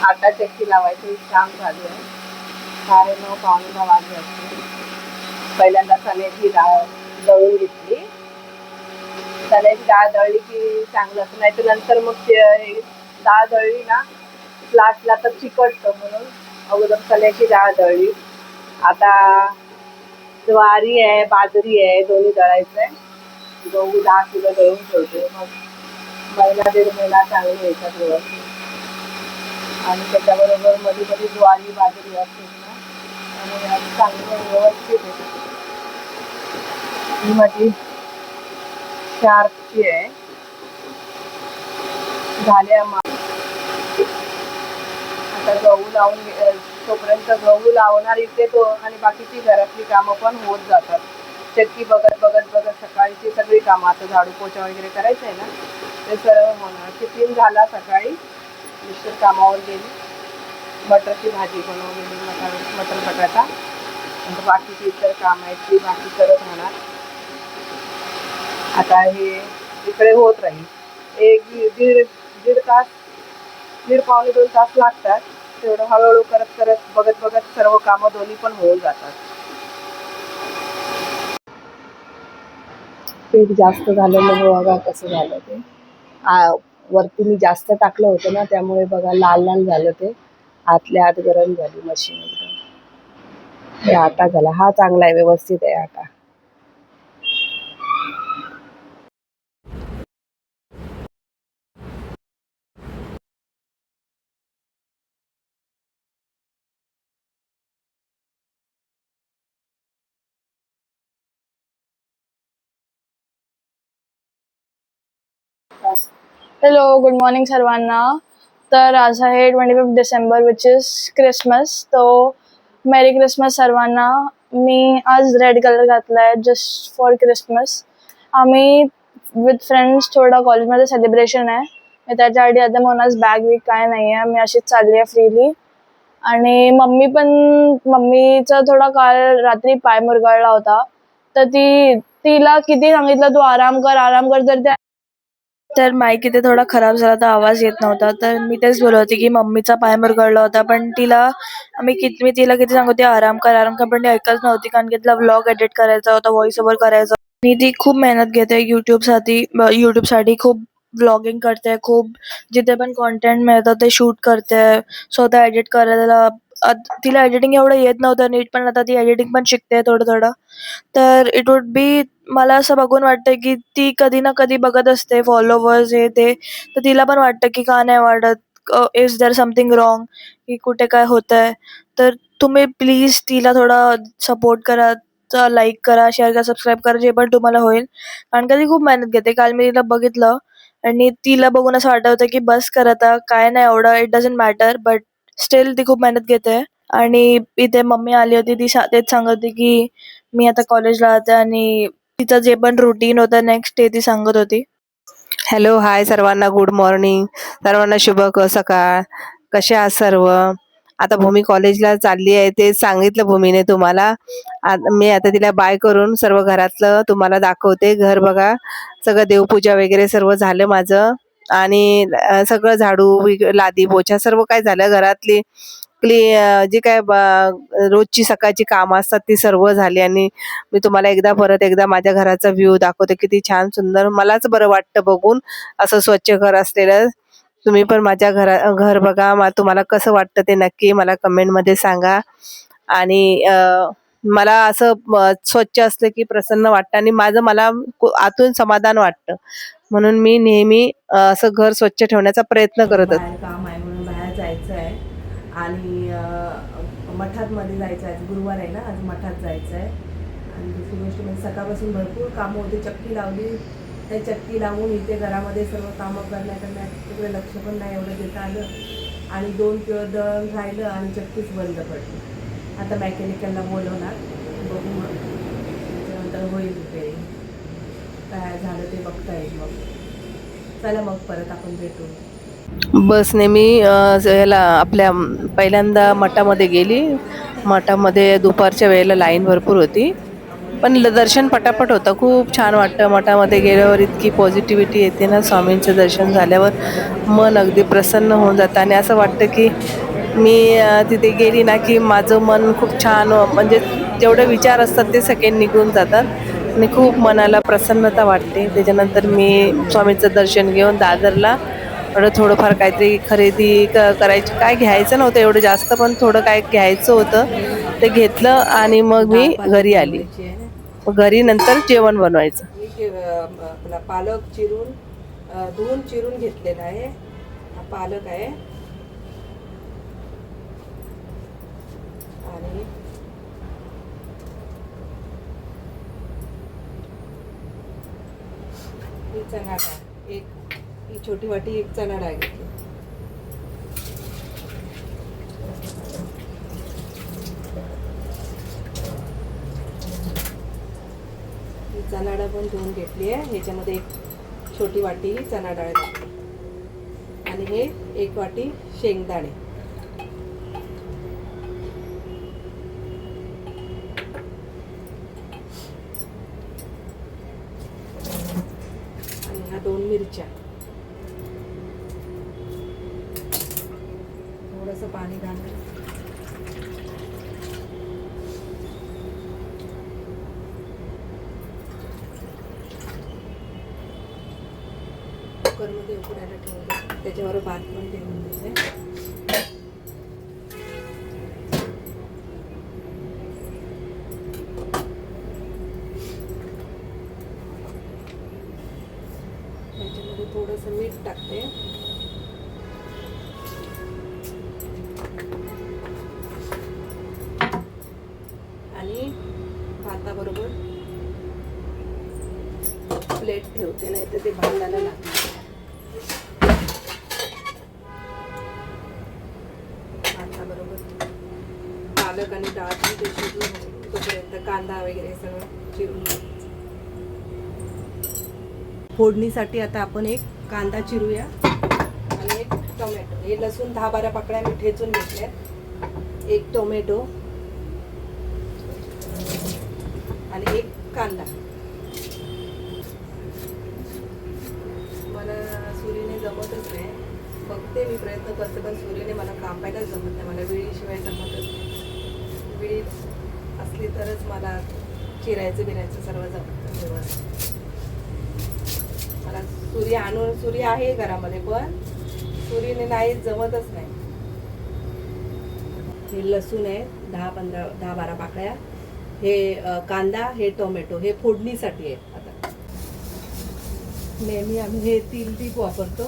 आटा चक्की लावायची काम चालू आहे. 9:30 पावणे 9 वाजले असते. पहिल्यांदा चण्याची डाळ दळून घेतली. चण्याची डाळ दळली की चांगलं असतं, नाही तर नंतर मग डाळ दळली ना लास्टला तर चिकटतं, म्हणून अगोदर चण्याची डाळ दळली. आता ज्वारी आहे, बाजरी आहे, दोन्ही दळायचं आहे. गहू 10 किलो दळून ठेवते. मग महिना 1.5 महिना चांगले येतात व्यवस्थित. आणि त्याच्याबरोबर मध्ये मध्ये ज्वारी बाजरी असते ना, आणि चांगलं व्यवस्थित येते. ही माझी शार्पची आहे. झाल्या आता गहू लावून तोपर्यंत गहू लावणार इथे तो, आणि बाकीची घरातली कामं पण होत जातात. चक्की बघत बघत बघत सकाळची सगळी कामं, आता झाडू पोछा वगैरे करायचं आहे ना, ते सर्व होणार. टिफिन झाला सकाळी, मिस्टर कामावर गेली. मटरची भाजी बनवलेली, मटर बटाटा. नंतर बाकीची इतर काम आहेत ती बाकी करत राहणार. आता हे इकडे होत राहील. दीड तास, दीड पावणे 2 तास लागतात. तेवढं हळूहळू करत करत बघत बघत सर्व कामं दोन्ही पण होऊन जातात. पीठ जास्त झाल्यामुळे बघा कसं झालं ते. वरती मी जास्त टाकलं होतं ना, त्यामुळे बघा लाल लाल झालं ते. आतल्या आत गरम झाली मशीन एकदम. हे आटा झाला, हा चांगला आहे, व्यवस्थित आहे आटा. हॅलो, गुड मॉर्निंग सर्वांना. तर आज आहे 25 डिसेंबर विच इज क्रिसमस. तो मेरी क्रिसमस सर्वांना. मी आज रेड कलर घातला आहे जस्ट फॉर क्रिसमस. आम्ही विथ फ्रेंड्स थोडं कॉलेजमध्ये सेलिब्रेशन आहे, मी त्याच्यासाठी आता म्हणून आज बॅग वीक काय नाही आहे, मी अशीच चालली आहे फ्रीली. आणि मम्मीचा थोडा काल रात्री पाय मुरगळला होता, तर तिला किती सांगितलं तू आराम कर, तर माईक इथे थोडा खराब झाला तर आवाज येत नव्हता. तर मी तेच बोलत होते की मम्मीचा पाय मुरगळला होता, पण मी तिला किती सांगते आराम कर, पण ती ऐकत नव्हती, कारण की तिला व्लॉग एडिट करायचा होता, व्हॉइस ओव्हर करायचा. आणि ती खूप मेहनत घेते युट्यूबसाठी खूप व्लॉगिंग करते, खूप जिथे पण कॉन्टेंट मिळतं ते शूट करते, स्वतः एडिट करायला. तिला एडिटिंग एवढं येत नव्हतं नीट, पण आता ती एडिटिंग पण शिकते थोडं थोडं. तर इट वुड बी, मला असं बघून वाटतं की ती कधी ना कधी बघत असते फॉलोवर्स हे ते, तर तिला पण वाटतं की का नाही वाटत, इज देअर समथिंग रॉंग, की कुठे काय होतंय. तर तुम्ही प्लीज तिला थोडा सपोर्ट करा, लाईक करा, शेअर करा, सबस्क्राईब करा, जे पण तुम्हाला होईल, कारण का ती खूप मेहनत घेते. काल मी तिला बघितलं आणि तिला बघून असं वाटत होतं की बस कर आता, काय नाही एवढं, it doesn't matter, but still ती खूप मेहनत घेते. आणि इथे मम्मी आली होती, ती तेच सांगत होती की मी आता कॉलेजला जाते, आणि तिचं जे पण रुटीन होतं नेक्स्ट डे ती सांगत होती. हॅलो, हाय सर्वांना, गुड मॉर्निंग सर्वांना, शुभ सकाळ. कसे आहात सर्व? आता भूमी कॉलेजला चालली आहे, ते सांगितलं भूमीने तुम्हाला. मी आता तिला बाय करून सर्व घरातलं तुम्हाला दाखवते. घर बघा, सगळं देवपूजा वगैरे सर्व झालं माझं, आणि सगळं झाडू लादी पोछा सर्व काय झालं. घरातली जी काय रोजची सकाळची कामं असतात ती सर्व झाली. आणि मी तुम्हाला परत एकदा माझ्या घराचा व्ह्यू दाखवते, किती छान सुंदर. मलाच बरं वाटतं बघून असं स्वच्छ घर असलेलं. तुम्ही पण माझ्या घर बघा, तुम्हाला कसं वाटतं ते नक्की मला कमेंटमध्ये सांगा. आणि मला असं स्वच्छ असलं की प्रसन्न वाटतं, आणि मला आतून समाधान वाटतं, म्हणून मी नेहमी असं घर स्वच्छ ठेवण्याचा प्रयत्न करत असते. काम आहे म्हणून बाहेर जायचं आहे, आणि मठात मध्ये जायचं आहे. गुरुवार आहे ना, आज मठात जायचं आहे. आणि दुसरी गोष्ट म्हणजे सकाळपासून भरपूर कामं होती. चक्की लावली, त्या चक्की लावून इथे घरामध्ये सर्व कामं करण्यात तिकडे लक्ष पण नाही एवढं देता आलं, आणि 2 किलो दळण राहिलं, आणि चक्कीच बंद पडली. आता मेकॅनिकलला बोलवणार, बघू मग त्याच्यानंतर होईल रिपेअरिंग. काय झालं ते बघता येईल. मग चला, मग परत आपण भेटू. बसने मी ह्याला आपल्या पहिल्यांदा मठामध्ये गेली. मठामध्ये दुपारच्या वेळेला लाईन भरपूर होती, पण दर्शन पटापट होतं, खूप छान वाटतं. मठामध्ये गेल्यावर इतकी पॉझिटिव्हिटी येते ना, स्वामींचं दर्शन झाल्यावर मन अगदी प्रसन्न होऊन जातं आणि असं वाटतं की मी तिथे गेली ना की माझं मन खूप छान म्हणजे जेवढे विचार असतात ते सगळे निघून जातात आणि खूप मनाला प्रसन्नता वाटते. त्याच्यानंतर मी स्वामींचं दर्शन घेऊन दादरला थोडंफार काहीतरी खरेदी करायची, काय घ्यायचं नव्हतं एवढं जास्त, पण थोडं काय घ्यायचं होतं ते घेतलं आणि मग मी डाळ पालक घरी आली. बनवायची आहे. मग घरी नंतर जेवण बनवायचं. मी आपला पालक चिरून धुवून चिरून घेतलेला आहे. हा पालक आहे आणि ही चणा डाळ, ही छोटी वाटी एक चणा डाळ घेतली. ही चणा डाळ पण धुवून घेतली आहे. ह्याच्यामध्ये एक छोटी वाटी चणा डाळ घातली आणि हे एक वाटी शेंगदाणे. आणि ह्या 2 मिरच्या. थोडंसं पाणी घालून कुकरमध्ये उकडायला ठेवलं. त्याच्यावर भात पण ठेवून दिले. त्याच्यामध्ये थोडंसं मीठ टाकते. आणि भाताबरोबर प्लेट ठेवते, नाही तर ते भांडायला लागते. भाताबरोबर पालक आणि डाळ ते शिजून तोपर्यंत कांदा वगैरे सगळं चिरून घ्यायचं. फोडणीसाठी आता आपण एक कांदा चिरूया आणि एक टोमॅटो. हे लसूण 10-12 पाकळ्या मी ठेचून घेतल्यात. एक टोमॅटो आणि एक कांदा. मला सुरीने जमतच नाही, बघते मी प्रयत्न करते, पण सुरीने मला कापायलाच जमत नाही. मला विळीशिवाय जमतच नाही. विळी असली तरच मला चिरायचं बिरायचं सर्व जमतं व्यवस्थित. मला सुरी आहे घरामध्ये, पण सुरीने नाही जमतच नाही. हे लसूण आहे 10-12 पाकळ्या. हे कांदा, हे टोमॅटो, हे फोडणीसाठी आहे. आता नेहमी आम्ही हे 3 टीप वापरतो.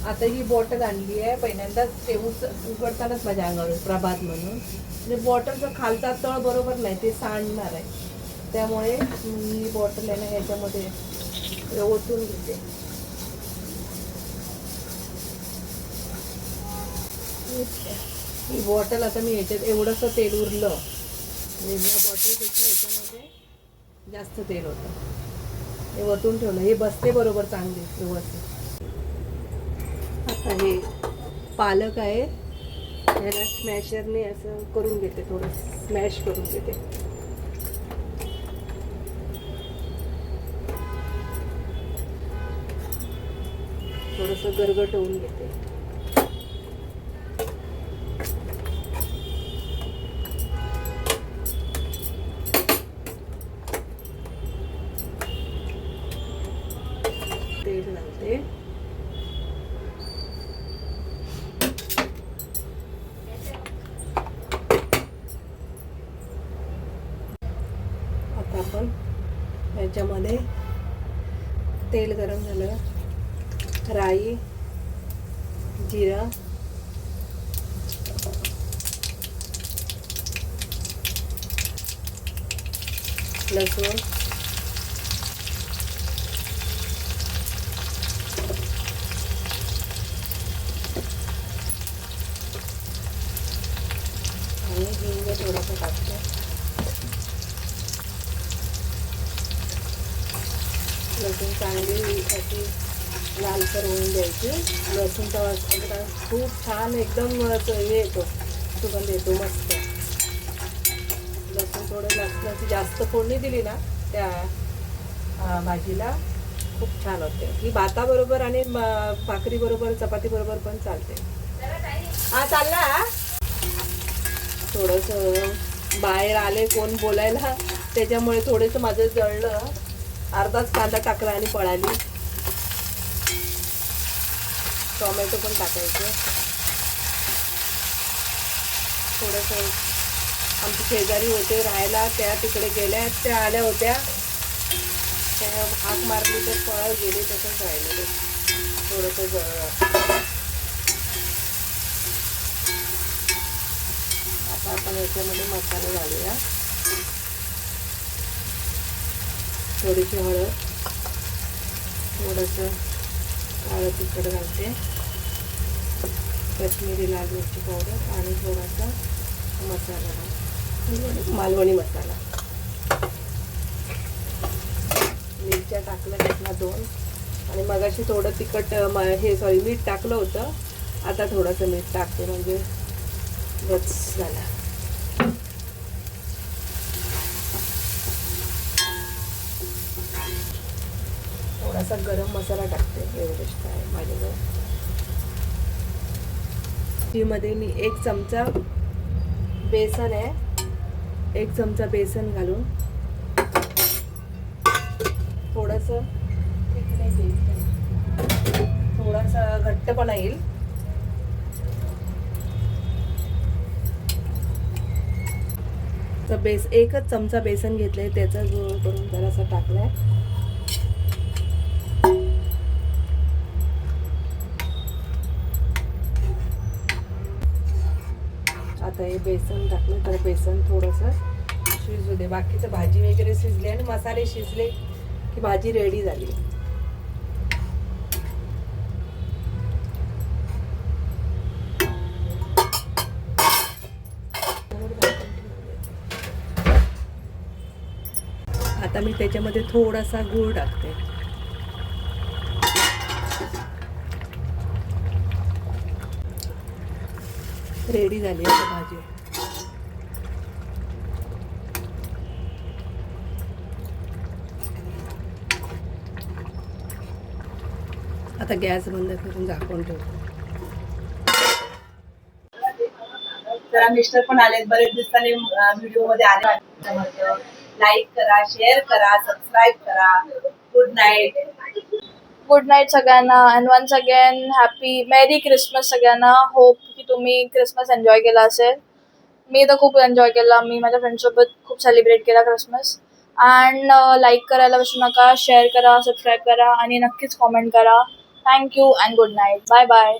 आता ही बॉटल आणली आहे, पहिल्यांदाच ते उघडतानाच माझ्या अंगावर प्रभात म्हणून. म्हणजे बॉटलचं खालचा तळ बरोबर नाही, ते सांडणार आहे. त्यामुळे ही बॉटल आहे ना ह्याच्यामध्ये ओतून घेते. ही बॉटल आता मी ह्याच्यात एवढंसं तेल उरलं, या बॉटलपेक्षा ह्याच्यामध्ये जास्त तेल होतं. हे वतून ठेवलं. हे बसते बरोबर चांगली व्यवस्थित. आता हे पालक आहे, ह्याला स्मॅशरने असं करून घेते, थोडं स्मॅश करून घेते. थोडंसं गरगटवून घेते. तेल घालते. आता आपण याच्यामध्ये तेल गरम झालं, राई, जिरा, लसूण, आणि हिंग थोडंसं टाकतो. लसूण चांगली अशी लालसर होऊन द्यायची. लसूणचा वास खूप छान एकदम हे येतो, सुगंध येतो मस्त. लसूण थोडं लसणाची जास्त फोडणी दिली ना त्या भाजीला खूप छान होते. ही भाताबरोबर आणि भाकरी बरोबर चपाती बरोबर पण चालते. हा चालला. थोडंसं बाहेर आले कोण बोलायला, त्याच्यामुळे थोडंसं माझं जळलं. अर्धाच कांदा टाकला आणि पळाली. टोमॅटो पण टाकायचं. थोडंसं आमचे शेजारी होते राहायला, त्या तिकडे गेल्या, त्या आल्या होत्या, त्या हाक मारली तर पळत गेले, तसंच राहिले. थोडंसं जळलं. आता आपण याच्यामध्ये मसाले घालूया. थोडीशी हळद, थोडंसं काळं तिखट घालते, काश्मीरी लाल मिरची पावडर आणि थोडासा मसाला, मालवणी मसाला. मिरच्या टाकल्या त्यातला 2 आणि मगाशी थोडं तिखट मीठ टाकलं होतं. आता थोडंसं मीठ टाकते म्हणजे बस झाला. थोडासा गरम मसाला टाकते, एव्हरेस्ट आहे माझ्याजवळ. मध्ये मी 1 चमचा बेसन आहे, 1 चमचा बेसन घालून थोडंसं थोडासा घट्टपणा येईल. तर 1च चमचा बेसन घेतलंय, त्याचा गोळ करून जरासा टाकलाय. आता हे बेसन टाकलं तर बेसन थोडंसं शिजू दे. बाकीचं भाजी वगैरे शिजली आणि मसाले शिजले की भाजी रेडी झाली. आता मी त्याच्यामध्ये थोडासा गूळ टाकते. रेडी झाली आता भाजी. आता गॅस बंद करून झाकून ठेवतो. जरा मिस्टर पण आले, बरेच दिवसांनी व्हिडिओ मध्ये आले. लाईक करा, शेअर करा, सबस्क्राईब करा. Good night. गुड नाईट सगळ्यांना and once again happy merry Christmas सगळ्यांना. होप की तुम्ही क्रिसमस एन्जॉय केला असेल. मी तर खूप एन्जॉय केला. मी माझ्या फ्रेंड्ससोबत खूप सेलिब्रेट केला क्रिसमस. अँड लाईक करायला विसरू नका, शेअर करा, सबस्क्राईब करा आणि नक्कीच कॉमेंट करा. Thank you and good night. Bye bye.